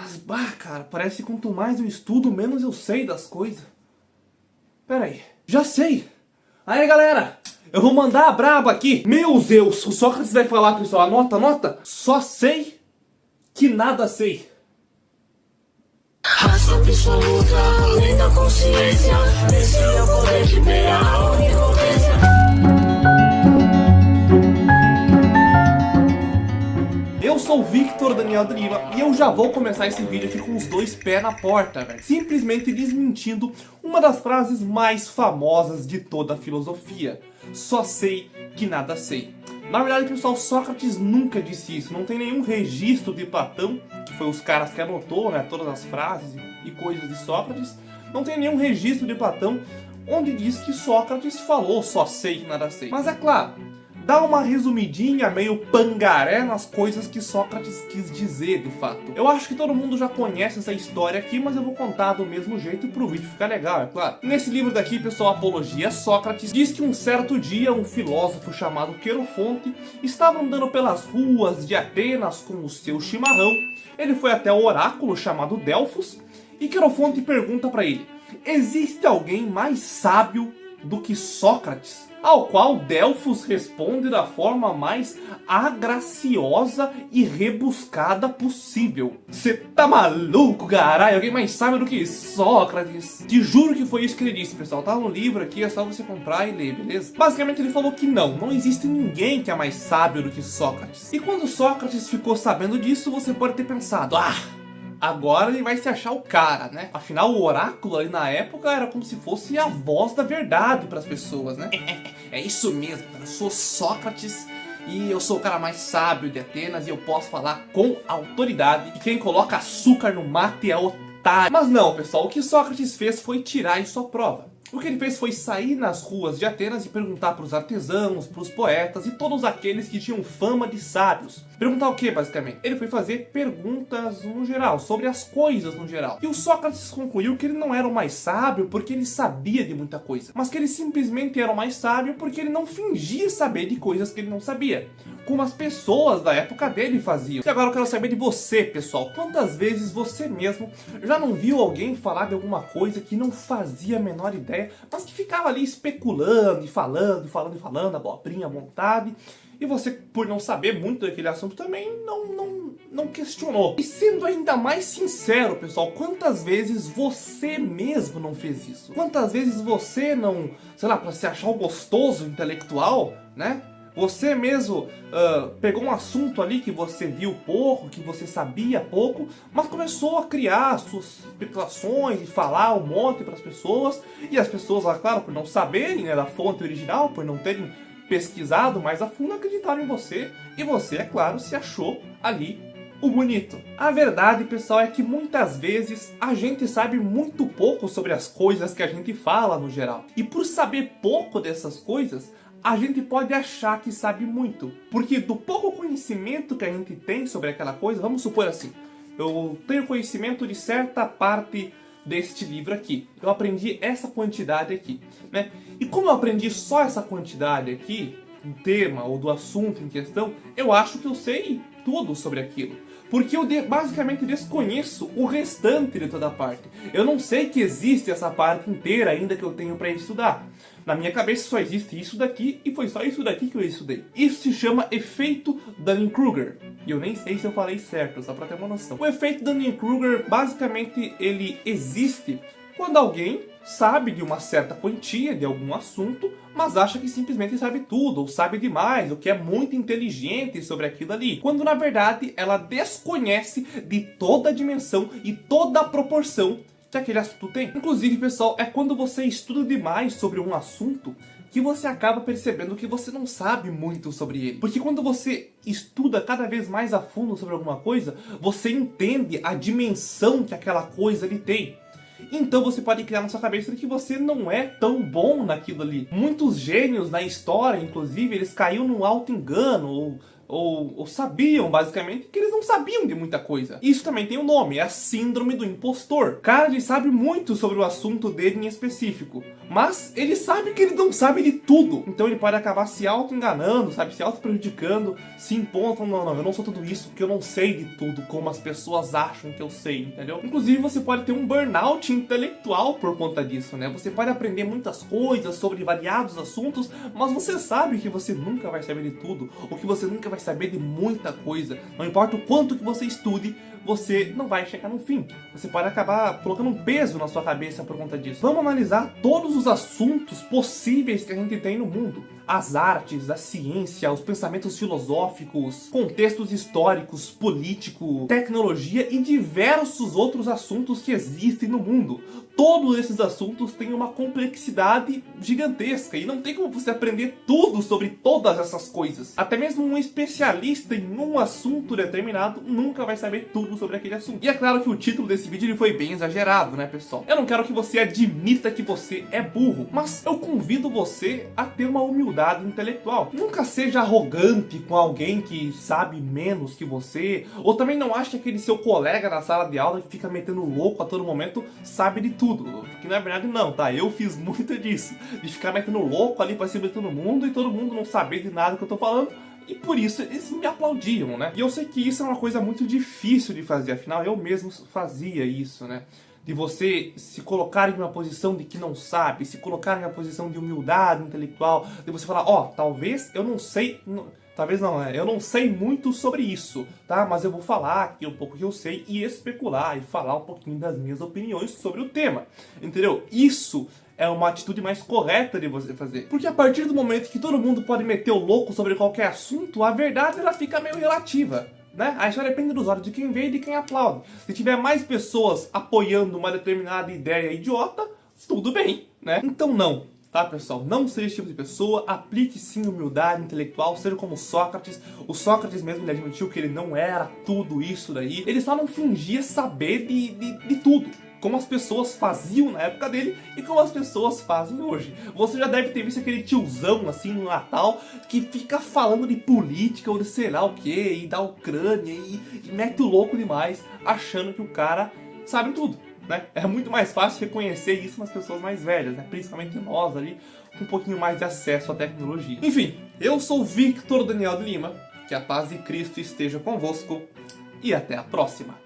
Mas, bah, cara, parece que quanto mais eu estudo, menos eu sei das coisas. Pera aí, já sei! Aí, galera, eu vou mandar a braba aqui. Meu Deus, o Sócrates vai falar, pessoal, anota, anota. Só sei que nada sei. Raça absoluta, além da consciência, esse é o poder que beira a onipotência. Eu sou o Victor Daniel de Lima e eu já vou começar esse vídeo aqui com os dois pés na porta, velho. Simplesmente desmentindo uma das frases mais famosas de toda a filosofia. Só sei que nada sei. Na verdade, pessoal, Sócrates nunca disse isso. Não tem nenhum registro de Platão, que foi os caras que anotou, né, todas as frases e coisas de Sócrates. Não tem nenhum registro de Platão onde diz que Sócrates falou só sei que nada sei. Mas é claro, dá uma resumidinha meio pangaré nas coisas que Sócrates quis dizer, de fato. Eu acho que todo mundo já conhece essa história aqui, mas eu vou contar do mesmo jeito pro vídeo ficar legal, é claro. Nesse livro daqui, pessoal, Apologia, Sócrates diz que um certo dia um filósofo chamado Querofonte estava andando pelas ruas de Atenas com o seu chimarrão. Ele foi até o oráculo chamado Delfos e Querofonte pergunta para ele: existe alguém mais sábio do que Sócrates? Ao qual Delfos responde da forma mais agraciosa e rebuscada possível: cê tá maluco, caralho? Alguém mais sábio do que Sócrates? Te juro que foi isso que ele disse, pessoal. Tá no livro aqui, é só você comprar e ler, beleza? Basicamente ele falou que não existe ninguém que é mais sábio do que Sócrates. E quando Sócrates ficou sabendo disso, você pode ter pensado: agora ele vai se achar o cara, né? Afinal, o oráculo ali na época era como se fosse a voz da verdade para as pessoas, né? É isso mesmo, cara. Eu sou Sócrates e eu sou o cara mais sábio de Atenas e eu posso falar com autoridade. E quem coloca açúcar no mate é otário. Mas não, pessoal, o que Sócrates fez foi tirar isso à prova. O que ele fez foi sair nas ruas de Atenas e perguntar para os artesãos, para os poetas e todos aqueles que tinham fama de sábios. Perguntar o que, basicamente? Ele foi fazer perguntas no geral, sobre as coisas no geral. E o Sócrates concluiu que ele não era o mais sábio porque ele sabia de muita coisa, mas que ele simplesmente era o mais sábio porque ele não fingia saber de coisas que ele não sabia, como as pessoas da época dele faziam. E agora eu quero saber de você, pessoal. Quantas vezes você mesmo já não viu alguém falar de alguma coisa que não fazia a menor ideia, mas que ficava ali especulando e falando, abobrinha à vontade, e você, por não saber muito daquele assunto, também não questionou? E sendo ainda mais sincero, pessoal, quantas vezes você mesmo não fez isso? Quantas vezes você não, sei lá, pra se achar um gostoso intelectual, né? Você mesmo pegou um assunto ali que você viu pouco, que você sabia pouco, mas começou a criar suas especulações e falar um monte para as pessoas. E as pessoas, claro, por não saberem, né, da fonte original, por não terem pesquisado mais a fundo, acreditaram em você. E você, é claro, se achou ali o bonito. A verdade, pessoal, é que muitas vezes a gente sabe muito pouco sobre as coisas que a gente fala no geral. E por saber pouco dessas coisas, a gente pode achar que sabe muito. Porque do pouco conhecimento que a gente tem sobre aquela coisa, vamos supor assim, eu tenho conhecimento de certa parte deste livro aqui. Eu aprendi essa quantidade aqui, né? E como eu aprendi só essa quantidade aqui, do tema ou do assunto em questão, eu acho que eu sei tudo sobre aquilo. Porque eu basicamente desconheço o restante de toda a parte. Eu não sei que existe essa parte inteira ainda que eu tenho para estudar. Na minha cabeça só existe isso daqui e foi só isso daqui que eu estudei. Isso se chama efeito Dunning-Kruger. E eu nem sei se eu falei certo, só para ter uma noção. O efeito Dunning-Kruger, basicamente, ele existe quando alguém sabe de uma certa quantia de algum assunto, mas acha que simplesmente sabe tudo, ou sabe demais, ou que é muito inteligente sobre aquilo ali. Quando na verdade ela desconhece de toda a dimensão e toda a proporção que aquele assunto tem. Inclusive, pessoal, é quando você estuda demais sobre um assunto que você acaba percebendo que você não sabe muito sobre ele. Porque quando você estuda cada vez mais a fundo sobre alguma coisa, você entende a dimensão que aquela coisa ali tem. Então você pode criar na sua cabeça que você não é tão bom naquilo ali. Muitos gênios na história, inclusive, eles caíram num auto-engano, ou ou sabiam, basicamente, que eles não sabiam de muita coisa. Isso também tem um nome, é a síndrome do impostor. Cara, ele sabe muito sobre o assunto dele em específico, mas ele sabe que ele não sabe de tudo. Então ele pode acabar se auto-enganando, sabe, se auto-prejudicando, se impondo, não, eu não sou tudo isso, porque eu não sei de tudo, como as pessoas acham que eu sei, entendeu? Inclusive, você pode ter um burnout intelectual por conta disso, né? Você pode aprender muitas coisas sobre variados assuntos, mas você sabe que você nunca vai saber de tudo, ou que você nunca vai saber de muita coisa. Não importa o quanto que você estude, você não vai chegar no fim. Você pode acabar colocando um peso na sua cabeça por conta disso. Vamos analisar todos os assuntos possíveis que a gente tem no mundo. As artes, a ciência, os pensamentos filosóficos, contextos históricos, político, tecnologia e diversos outros assuntos que existem no mundo. Todos esses assuntos têm uma complexidade gigantesca e não tem como você aprender tudo sobre todas essas coisas. Até mesmo um especialista em um assunto determinado nunca vai saber tudo sobre aquele assunto. E é claro que o título desse vídeo ele foi bem exagerado, né, pessoal? Eu não quero que você admita que você é burro, mas eu convido você a ter uma humildade intelectual. Nunca seja arrogante com alguém que sabe menos que você, ou também não ache que aquele seu colega na sala de aula que fica metendo louco a todo momento sabe de tudo, porque na verdade não, tá? Eu fiz muito disso, de ficar metendo louco ali pra cima de todo mundo e todo mundo não saber de nada que eu tô falando. E por isso eles me aplaudiam, né? E eu sei que isso é uma coisa muito difícil de fazer, afinal eu mesmo fazia isso, né? De você se colocar em uma posição de que não sabe, se colocar em uma posição de humildade intelectual, de você falar, ó, talvez eu não sei, talvez não, eu não sei muito sobre isso, tá? Mas eu vou falar aqui um pouco que eu sei e especular e falar um pouquinho das minhas opiniões sobre o tema, entendeu? Isso é uma atitude mais correta de você fazer. Porque a partir do momento que todo mundo pode meter o louco sobre qualquer assunto, a verdade ela fica meio relativa, né? Aí só depende dos olhos de quem vê e de quem aplaude. Se tiver mais pessoas apoiando uma determinada ideia idiota, tudo bem, né? Então não, tá, pessoal? Não seja esse tipo de pessoa, aplique sim humildade intelectual, seja como Sócrates. O Sócrates mesmo ele admitiu que ele não era tudo isso daí, ele só não fingia saber de tudo, como as pessoas faziam na época dele e como as pessoas fazem hoje. Você já deve ter visto aquele tiozão assim no Natal que fica falando de política ou de sei lá o que, e da Ucrânia e mete o louco demais, achando que o cara sabe tudo, né? É muito mais fácil reconhecer isso nas pessoas mais velhas, né? Principalmente nós ali, com um pouquinho mais de acesso à tecnologia. Enfim, eu sou Victor Daniel de Lima, que a paz de Cristo esteja convosco e até a próxima.